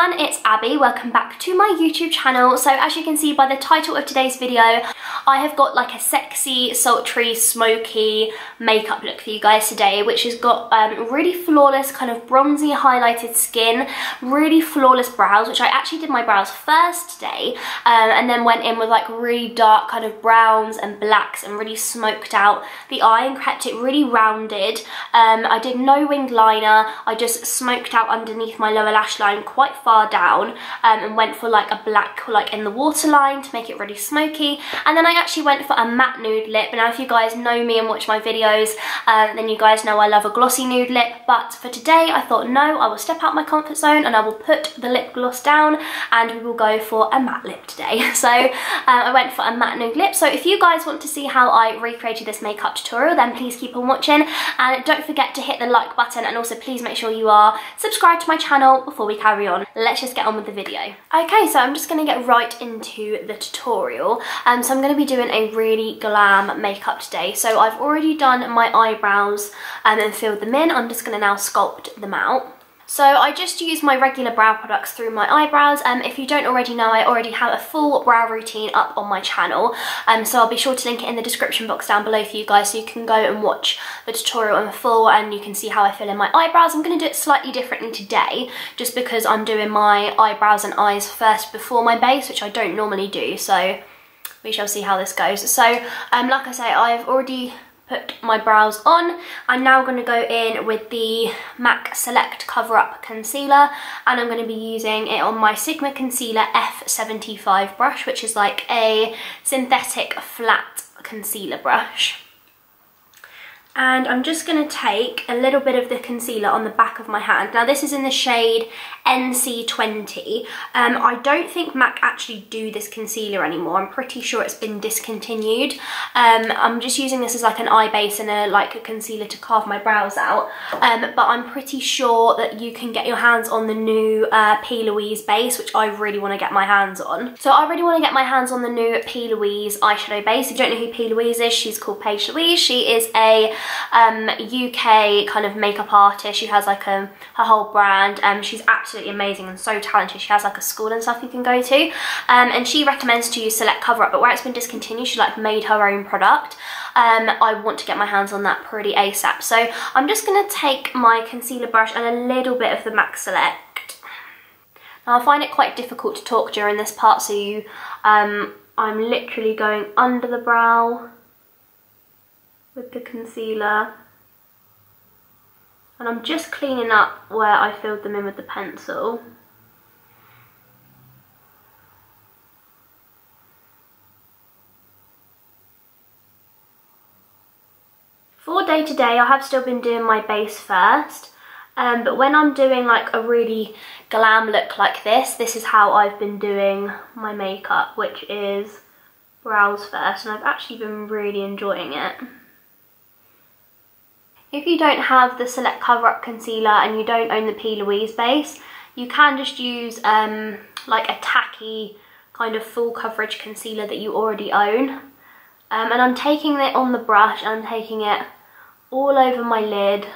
everyone, it's Abby. Welcome back to my YouTube channel. So as you can see by the title of today's video, I have got like a sexy, sultry, smoky makeup look for you guys today, which has got really flawless kind of bronzy highlighted skin, really flawless brows, which I actually did my brows first today, and then went in with like really dark kind of browns and blacks and really smoked out the eye and kept it really rounded. I did no winged liner, I just smoked out underneath my lower lash line quite far down, and went for like a black like in the waterline to make it really smoky. And then I actually went for a matte nude lip. Now if you guys know me and watch my videos, then you guys know I love a glossy nude lip, but for today I thought no, I will step out my comfort zone and I will put the lip gloss down and we will go for a matte lip today. So I went for a matte nude lip. So if you guys want to see how I recreated this makeup tutorial, then please keep on watching, and don't forget to hit the like button, and also please make sure you are subscribed to my channel before we carry on. Let's just get on with the video. Okay, so I'm just going to get right into the tutorial. So I'm going to be doing a really glam makeup today. So I've already done my eyebrows and filled them in. I'm just going to now sculpt them out. So I just use my regular brow products through my eyebrows. If you don't already know, I already have a full brow routine up on my channel. So I'll be sure to link it in the description box down below for you guys, so you can go and watch the tutorial in full and you can see how I fill in my eyebrows. I'm going to do it slightly differently today, just because I'm doing my eyebrows and eyes first before my base, which I don't normally do. So we shall see how this goes. So like I say, I've already put my brows on. I'm now going to go in with the MAC Select Cover Up Concealer, and I'm going to be using it on my Sigma Concealer F75 brush, which is like a synthetic flat concealer brush. And I'm just going to take a little bit of the concealer on the back of my hand. Now this is in the shade NC20. I don't think MAC actually do this concealer anymore. I'm pretty sure it's been discontinued. I'm just using this as like an eye base and a concealer to carve my brows out. But I'm pretty sure that you can get your hands on the new P. Louise base, which I really want to get my hands on. So I really want to get my hands on the new P. Louise eyeshadow base. If you don't know who P. Louise is, she's called Paige Louise. She is a UK kind of makeup artist. She has like her whole brand. She's absolutely amazing and so talented. She has like a school and stuff you can go to, and she recommends to use Select Cover Up, but where it's been discontinued, she like made her own product. I want to get my hands on that pretty ASAP. So I'm just going to take my concealer brush and a little bit of the MAC Select. Now I find it quite difficult to talk during this part, so I'm literally going under the brow with the concealer, and I'm just cleaning up where I filled them in with the pencil. For day to day, I have still been doing my base first, but when I'm doing like a really glam look like this is how I've been doing my makeup, which is brows first, and I've actually been really enjoying it. If you don't have the Select Cover Up Concealer and you don't own the P. Louise base, you can just use like a tacky kind of full coverage concealer that you already own. And I'm taking it on the brush and I'm taking it all over my lid,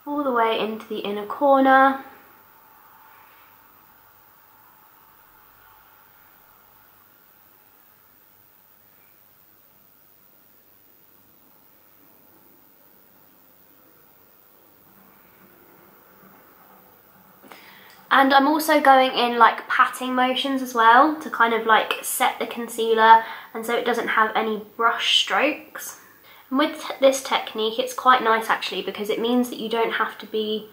all the way into the inner corner. And I'm also going in like patting motions as well to kind of like set the concealer, and so it doesn't have any brush strokes. And with this technique, it's quite nice actually, because it means that you don't have to be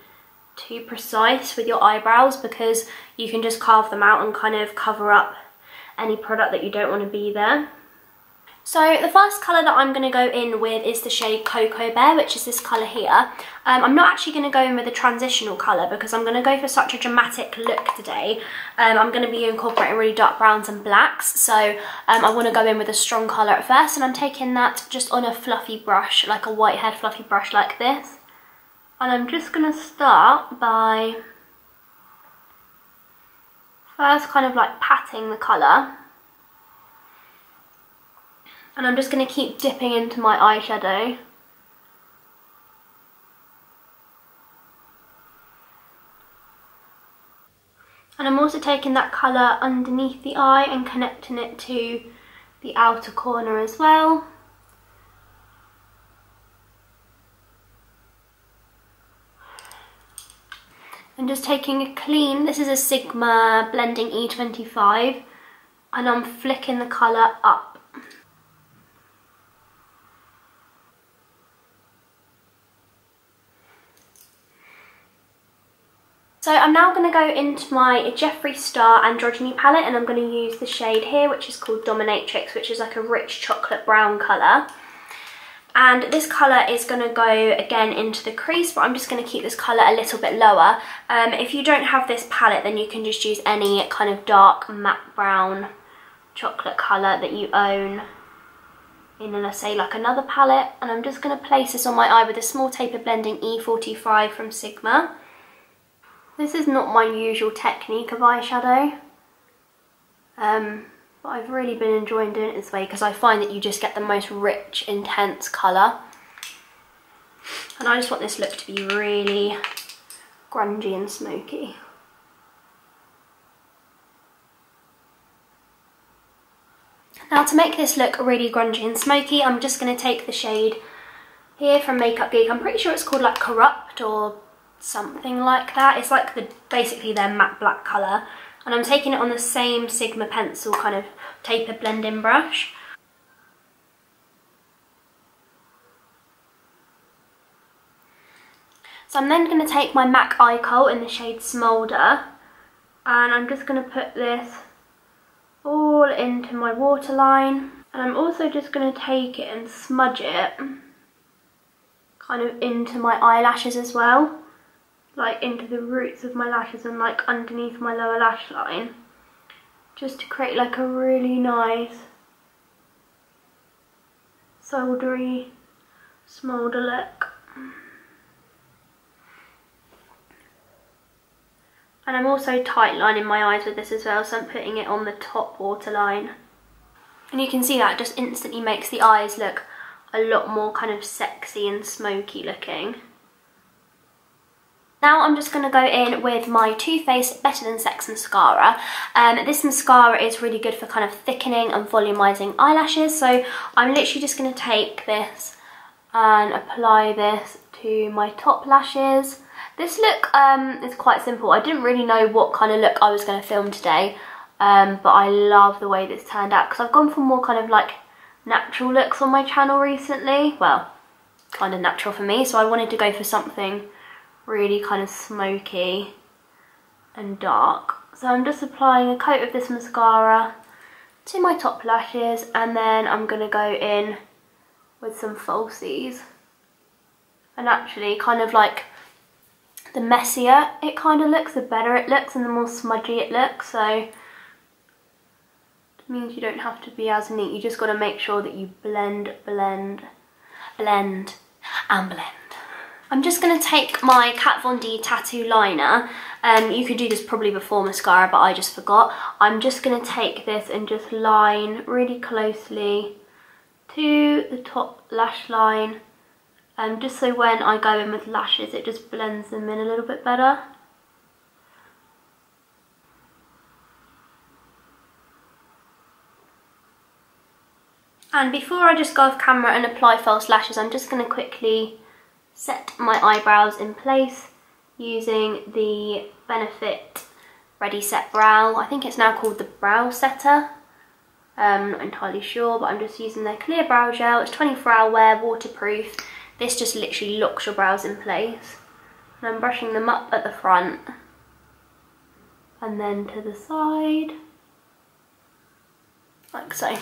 too precise with your eyebrows, because you can just carve them out and kind of cover up any product that you don't want to be there. So the first colour that I'm going to go in with is the shade Cocoa Bear, which is this colour here. I'm not actually going to go in with a transitional colour because I'm going to go for such a dramatic look today. I'm going to be incorporating really dark browns and blacks, so I want to go in with a strong colour at first, and I'm taking that just on a fluffy brush, like a whitehead fluffy brush like this. And I'm just going to start by first kind of like patting the colour. And I'm just going to keep dipping into my eyeshadow. also taking that colour underneath the eye and connecting it to the outer corner as well. And just taking a clean, this is a Sigma Blending E25, and I'm flicking the colour up. So I'm now going to go into my Jeffree Star Androgyny palette, and I'm going to use the shade here, which is called Dominatrix, which is like a rich chocolate brown colour. And this colour is going to go again into the crease, but I'm just going to keep this colour a little bit lower. If you don't have this palette, then you can just use any kind of dark matte brown chocolate colour that you own in, let's say, like another palette. And I'm just going to place this on my eye with a small taper blending E45 from Sigma. This is not my usual technique of eyeshadow, but I've really been enjoying doing it this way because I find that you just get the most rich, intense colour. And I just want this look to be really grungy and smoky. Now, to make this look really grungy and smoky, I'm just going to take the shade here from Makeup Geek. I'm pretty sure it's called like Corrupt or something like that. It's like basically their matte black colour, and I'm taking it on the same Sigma pencil kind of taper blending brush. So I'm then going to take my MAC Eye Kohl in the shade Smolder, and I'm just going to put this all into my waterline, and I'm also just going to take it and smudge it kind of into my eyelashes as well, like into the roots of my lashes and like underneath my lower lash line, just to create like a really nice soldery smolder look. And I'm also tight lining my eyes with this as well, so I'm putting it on the top waterline. And you can see that just instantly makes the eyes look a lot more kind of sexy and smoky looking. Now I'm just going to go in with my Too Faced Better Than Sex mascara. This mascara is really good for kind of thickening and volumizing eyelashes, so I'm literally just going to take this and apply this to my top lashes. This look is quite simple. I didn't really know what kind of look I was going to film today, but I love the way this turned out because I've gone for more kind of like natural looks on my channel recently. Well, kind of natural for me, so I wanted to go for something really kind of smoky and dark. So I'm just applying a coat of this mascara to my top lashes, and then I'm going to go in with some falsies. And actually, kind of like the messier it kind of looks, the better it looks and the more smudgy it looks. So it means you don't have to be as neat. You just got to make sure that you blend, blend, blend and blend. I'm just going to take my Kat Von D tattoo liner. You could do this probably before mascara, but I just forgot. I'm just going to take this and just line really closely to the top lash line, just so when I go in with lashes it just blends them in a little bit better. And before I just go off camera and apply false lashes, I'm just going to quickly set my eyebrows in place using the Benefit Ready Set Brow. I think it's now called the Brow Setter. I'm not entirely sure, but I'm just using their clear brow gel. It's 24-hour wear, waterproof. This just literally locks your brows in place. And I'm brushing them up at the front and then to the side, like so.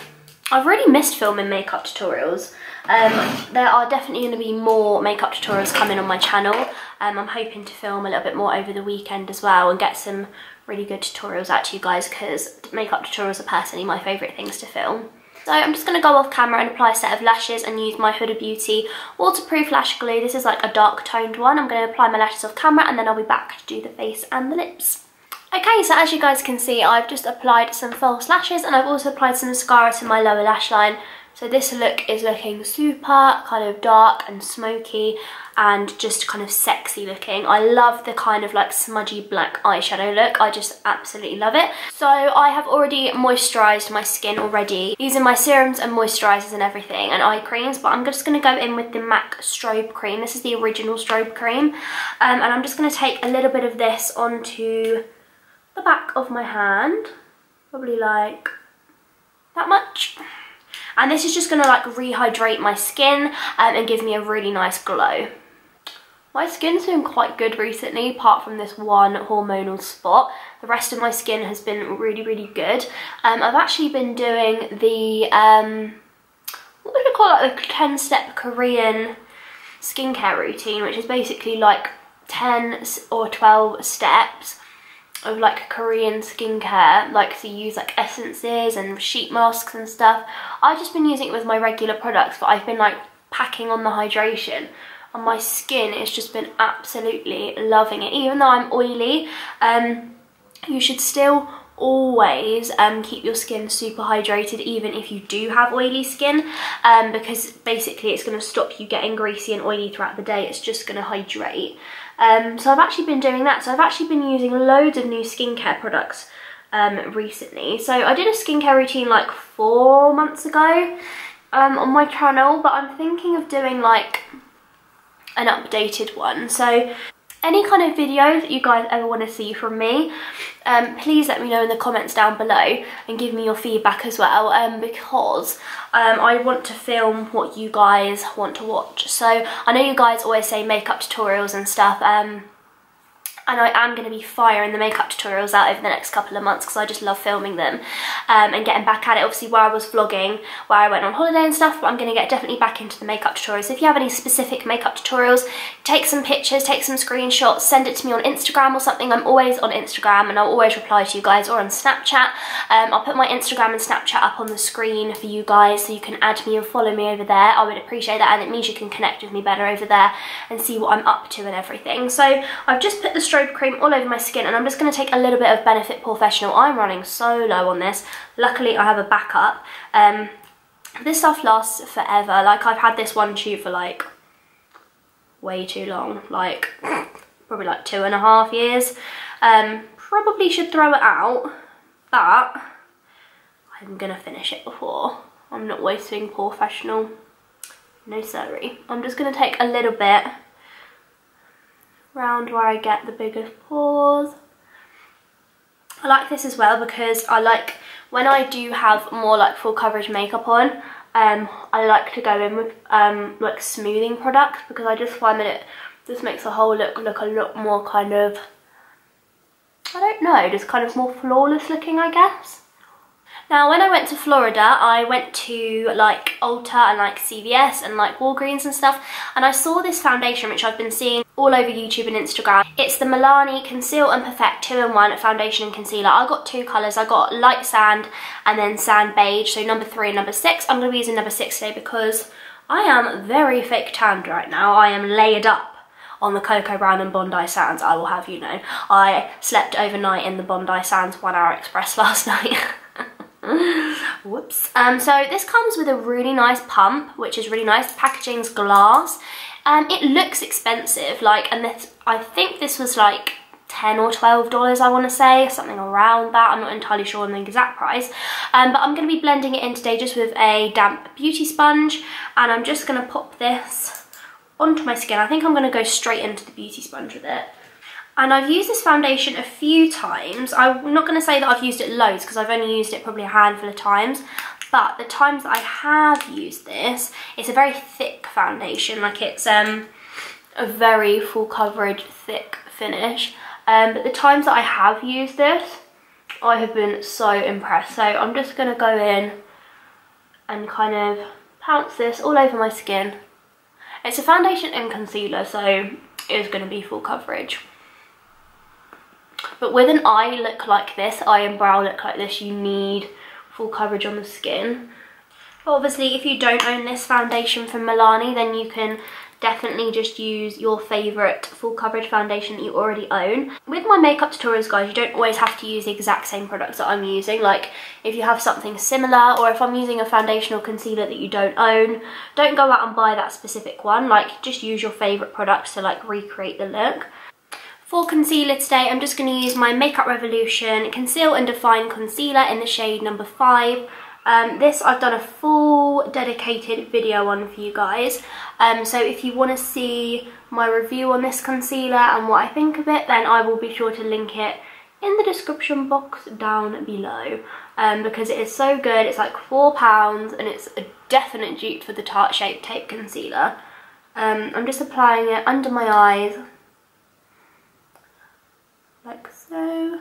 I've really missed filming makeup tutorials. There are definitely going to be more makeup tutorials coming on my channel. I'm hoping to film a little bit more over the weekend as well and get some really good tutorials out to you guys, because makeup tutorials are personally my favourite things to film. So I'm just going to go off camera and apply a set of lashes and use my Huda Beauty waterproof lash glue. This is like a dark toned one. I'm going to apply my lashes off camera and then I'll be back to do the face and the lips. Okay, so as you guys can see, I've just applied some false lashes and I've also applied some mascara to my lower lash line. So this look is looking super kind of dark and smoky and just kind of sexy looking. I love the kind of like smudgy black eyeshadow look. I just absolutely love it. So I have already moisturised my skin already using my serums and moisturisers and everything and eye creams, but I'm just going to go in with the MAC strobe cream. This is the original strobe cream, and I'm just going to take a little bit of this onto the back of my hand, probably like that much. And this is just going to like rehydrate my skin and give me a really nice glow. My skin's been quite good recently, apart from this one hormonal spot. The rest of my skin has been really, really good. I've actually been doing the, what would you call it, the 10-step Korean skincare routine, which is basically like 10 or 12 steps of like Korean skincare, like to use like essences and sheet masks and stuff. I've just been using it with my regular products, but I've been like packing on the hydration. And my skin has just been absolutely loving it. Even though I'm oily, you should still always keep your skin super hydrated even if you do have oily skin, because basically it's going to stop you getting greasy and oily throughout the day. It's just going to hydrate. So I've actually been doing that. So I've actually been using loads of new skincare products recently. So I did a skincare routine like 4 months ago on my channel, but I'm thinking of doing like an updated one. So any kind of videos that you guys ever want to see from me, please let me know in the comments down below and give me your feedback as well, because I want to film what you guys want to watch. So I know you guys always say makeup tutorials and stuff, and I am going to be firing the makeup tutorials out over the next couple of months because I just love filming them and getting back at it. Obviously where I was vlogging, where I went on holiday and stuff, but I'm going to get definitely back into the makeup tutorials. So if you have any specific makeup tutorials, take some pictures, take some screenshots, send it to me on Instagram or something. I'm always on Instagram and I'll always reply to you guys, or on Snapchat. I'll put my Instagram and Snapchat up on the screen for you guys so you can add me and follow me over there. I would appreciate that, and it means you can connect with me better over there and see what I'm up to and everything. So I've just put the strobe cream all over my skin, and I'm just going to take a little bit of Benefit Professional. I'm running so low on this. Luckily I have a backup. This stuff lasts forever. Like I've had this one tube for like way too long, like probably like 2.5 years. Probably should throw it out, but I'm gonna finish it before. I'm not wasting Professional. No sorry. I'm just gonna take a little bit round where I get the biggest pores. I like this as well because I like, when I do have more like full coverage makeup on, I like to go in with like smoothing products, because I just find that it just makes the whole look a lot more kind of, I don't know, just kind of more flawless looking, I guess. Now when I went to Florida, I went to like Ulta and like CVS and like Walgreens and stuff, and I saw this foundation which I've been seeing all over YouTube and Instagram. It's the Milani Conceal and Perfect 2-in-1 foundation and concealer. I got two colours. I got light sand and then sand beige, so number 3 and number 6. I'm going to be using number 6 today because I am very fake tanned right now. I am layered up on the Cocoa Brown and Bondi Sands, I will have you know. I slept overnight in the Bondi Sands 1 Hour Express last night. Whoops. So this comes with a really nice pump, which is really nice. The packaging's glass. It looks expensive, like, and this, I think this was like $10 or $12, I want to say, something around that. I'm not entirely sure on the exact price, but I'm going to be blending it in today just with a damp beauty sponge, and I'm just going to pop this onto my skin. I think I'm going to go straight into the beauty sponge with it. And I've used this foundation a few times. I'm not going to say that I've used it loads because I've only used it probably a handful of times. But the times that I have used this, it's a very thick foundation. Like it's a very full coverage, thick finish. But the times that I have used this, I have been so impressed. So I'm just going to go in and kind of pounce this all over my skin. It's a foundation and concealer, so it is going to be full coverage. But with an eye look like this, eye and brow look like this, you need full coverage on the skin. But obviously if you don't own this foundation from Milani, then you can definitely just use your favourite full coverage foundation that you already own. With my makeup tutorials, guys, you don't always have to use the exact same products that I'm using. Like, if you have something similar, or if I'm using a foundation or concealer that you don't own, don't go out and buy that specific one. Like, just use your favourite products to like recreate the look. For concealer today, I'm just going to use my Makeup Revolution Conceal and Define Concealer in the shade number 5. This I've done a full dedicated video on for you guys. So if you want to see my review on this concealer and what I think of it, then I will be sure to link it in the description box down below. Because it is so good. It's like £4 and it's a definite dupe for the Tarte Shape Tape Concealer. I'm just applying it under my eyes, like so,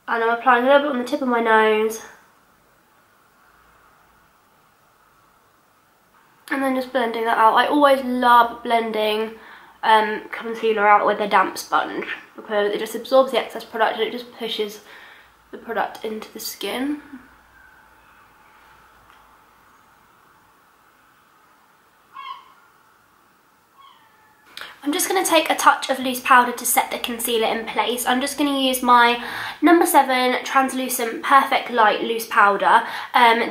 and I'm applying a little bit on the tip of my nose, and then just blending that out. I always love blending concealer out with a damp sponge because it just absorbs the excess product and it just pushes the product into the skin. I'm just going to take a touch of loose powder to set the concealer in place. I'm just going to use my number 7 Translucent Perfect Light Loose Powder.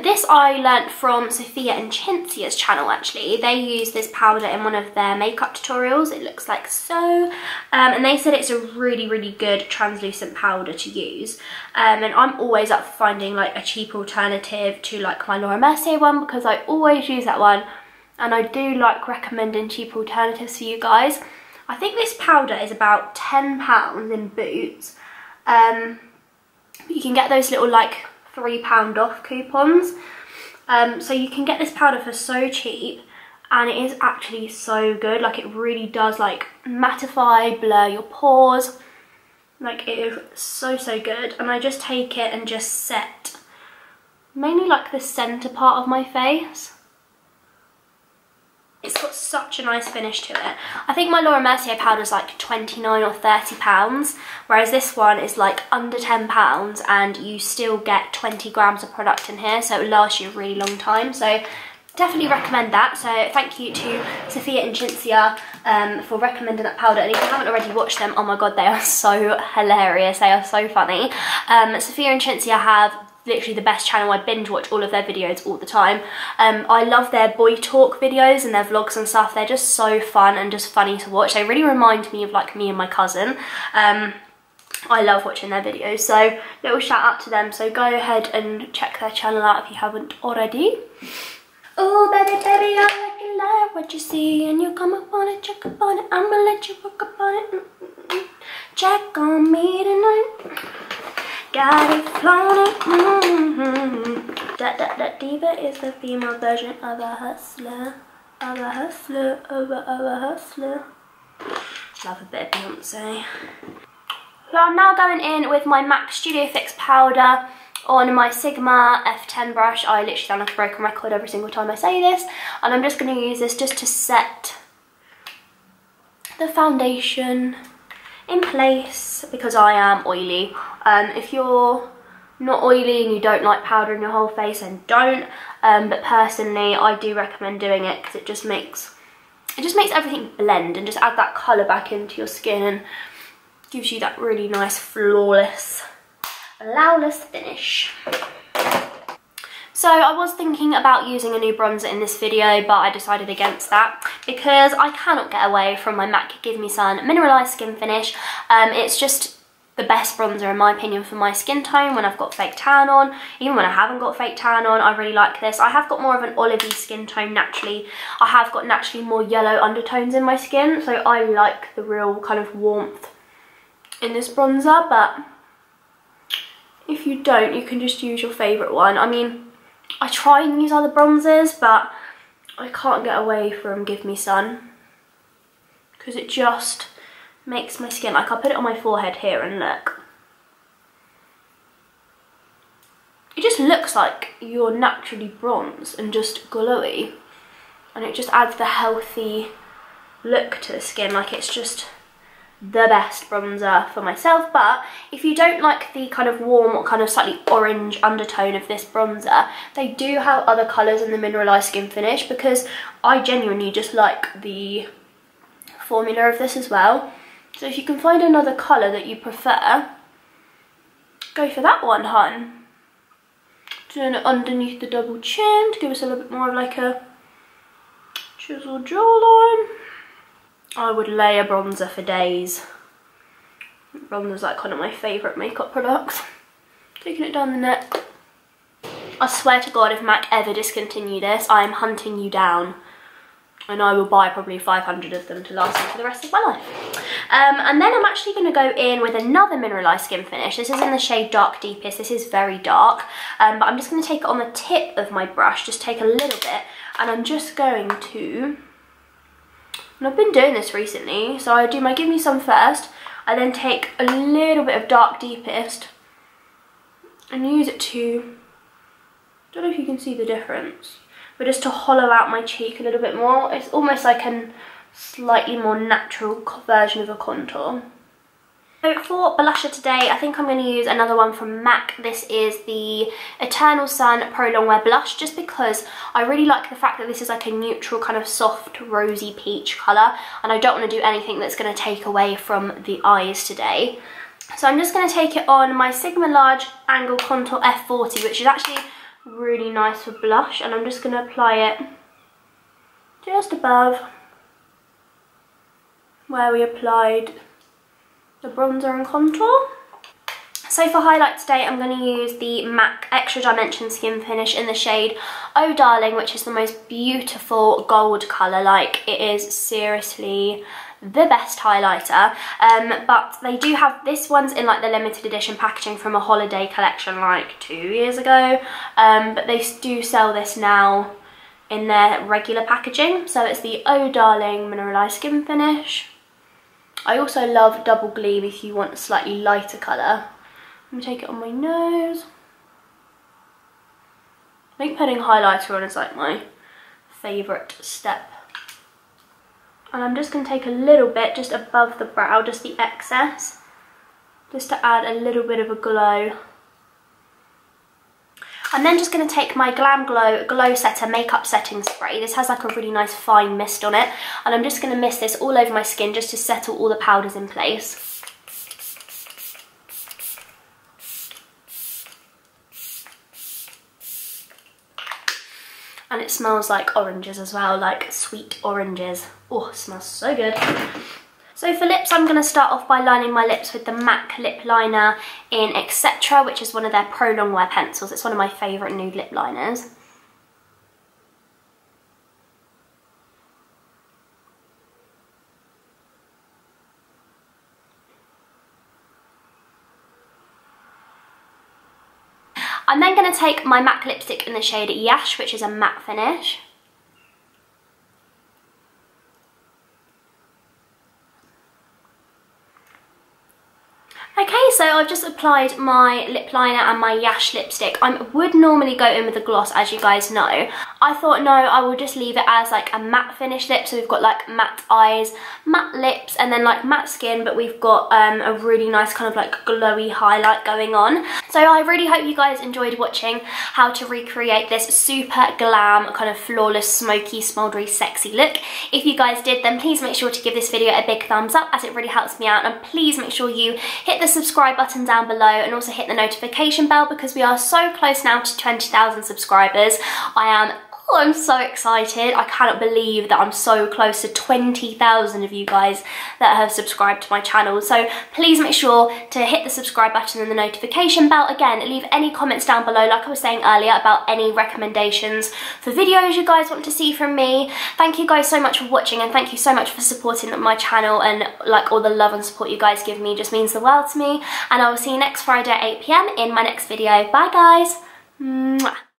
This I learnt from Sophia and Cinzia's channel actually. They use this powder in one of their makeup tutorials. It looks like so. And they said it's a really, really good translucent powder to use. And I'm always up for finding like a cheap alternative to like my Laura Mercier one because I always use that one. And I do like recommending cheap alternatives for you guys. I think this powder is about £10 in Boots. You can get those little like £3 off coupons. So you can get this powder for so cheap, and it is actually so good. Like, it really does like mattify, blur your pores. Like, it is so, so good. And I just take it and just set mainly like the centre part of my face. It's got such a nice finish to it. I think my Laura Mercier powder is like £29 or £30, whereas this one is like under £10 and you still get 20 grams of product in here, so it lasts you a really long time. So definitely recommend that. So thank you to Sophia and Cinzia for recommending that powder. And if you haven't already watched them, oh my god, they are so hilarious. They are so funny. Sophia and Cinzia have literally the best channel. I binge watch all of their videos all the time. I love their boy talk videos and their vlogs and stuff. They're just so fun and just funny to watch. They really remind me of like me and my cousin. I love watching their videos, so little shout out to them. So go ahead and check their channel out if you haven't already. Oh baby, baby, I like it like what you see, and you come up on it, check up on it, I'ma let you work up on it. Check on me tonight. Got it floating. That diva is the female version of a hustler. Of a hustler, of a hustler. Love a bit of Beyonce. So I'm now going in with my MAC Studio Fix powder on my Sigma F10 brush. I literally sound like a broken record every single time I say this. And I'm just going to use this just to set the foundation in place because I am oily. If you're not oily and you don't like powdering your whole face, then don't. But personally, I do recommend doing it because it just makes everything blend and just add that colour back into your skin and gives you that really nice flawless finish. So I was thinking about using a new bronzer in this video, but I decided against that because I cannot get away from my MAC Give Me Sun Mineralized Skin Finish. It's just the best bronzer in my opinion for my skin tone when I've got fake tan on. Even when I haven't got fake tan on, I really like this. I have got more of an olivey skin tone naturally. I have got naturally more yellow undertones in my skin, so I like the real kind of warmth in this bronzer. But if you don't, you can just use your favourite one. I mean, I try and use other bronzers, but I can't get away from Give Me Sun because it just makes my skin, like, I'll put it on my forehead here and look. It just looks like you're naturally bronzed and just glowy, and it just adds the healthy look to the skin. Like, it's just the best bronzer for myself. But if you don't like the kind of warm or kind of slightly orange undertone of this bronzer, they do have other colours in the Mineralized Skin Finish, because I genuinely just like the formula of this as well. So if you can find another colour that you prefer, go for that one, hun. Doing it underneath the double chin to give us a little bit more of like a chiseled jawline. I would layer bronzer for days. Bronzer's like kind of my favourite makeup products. Taking it down the neck. I swear to God, if MAC ever discontinue this, I am hunting you down. And I will buy probably 500 of them to last me for the rest of my life. And then I'm actually going to go in with another Mineralized Skin Finish. This is in the shade Dark Deepest. This is very dark. But I'm just going to take it on the tip of my brush. Just take a little bit. And I'm just going to... And I've been doing this recently, so I do my Give Me Some first. I then take a little bit of Dark Deepest and use it to, don't know if you can see the difference, but just to hollow out my cheek a little bit more. It's almost like a slightly more natural version of a contour. So for blusher today, I think I'm going to use another one from MAC. This is the Eternal Sun Pro Longwear Blush, just because I really like the fact that this is like a neutral kind of soft rosy peach colour, and I don't want to do anything that's going to take away from the eyes today. So I'm just going to take it on my Sigma Large Angle Contour F40, which is actually really nice for blush, and I'm just going to apply it just above where we applied the bronzer and contour. So for highlight today, I'm going to use the MAC Extra Dimension Skin Finish in the shade Oh Darling, which is the most beautiful gold colour. Like, it is seriously the best highlighter. But they do have, this one's in like the limited edition packaging from a holiday collection like 2 years ago. But they do sell this now in their regular packaging. So it's the Oh Darling Mineralized Skin Finish. I also love Double Gleam if you want a slightly lighter colour. I'm going to take it on my nose. I think putting highlighter on is like my favourite step. And I'm just going to take a little bit just above the brow, just the excess, just to add a little bit of a glow. I'm then just going to take my Glam Glow Glow Setter Makeup Setting Spray. This has like a really nice fine mist on it. And I'm just going to mist this all over my skin just to settle all the powders in place. And it smells like oranges as well, like sweet oranges. Oh, it smells so good. So for lips, I'm going to start off by lining my lips with the MAC lip liner in Etc., which is one of their Pro Longwear pencils. It's one of my favourite nude lip liners. I'm then going to take my MAC lipstick in the shade Yash, which is a matte finish. Okay, so I've just applied my lip liner and my Yash lipstick. I would normally go in with a gloss, as you guys know. I thought, no, I will just leave it as like a matte finish lip. So we've got like matte eyes, matte lips, and then like matte skin, but we've got a really nice kind of like glowy highlight going on. So I really hope you guys enjoyed watching how to recreate this super glam, kind of flawless, smoky, smoldery, sexy look. If you guys did, then please make sure to give this video a big thumbs up, as it really helps me out. And please make sure you hit the subscribe button down below and also hit the notification bell, because we are so close now to 20,000 subscribers. I'm so excited. I cannot believe that I'm so close to 20,000 of you guys that have subscribed to my channel. So please make sure to hit the subscribe button and the notification bell. Again, leave any comments down below, like I was saying earlier, about any recommendations for videos you guys want to see from me. Thank you guys so much for watching, and thank you so much for supporting my channel, and like all the love and support you guys give me just means the world to me. And I will see you next Friday at 8 PM in my next video. Bye guys. Mwah.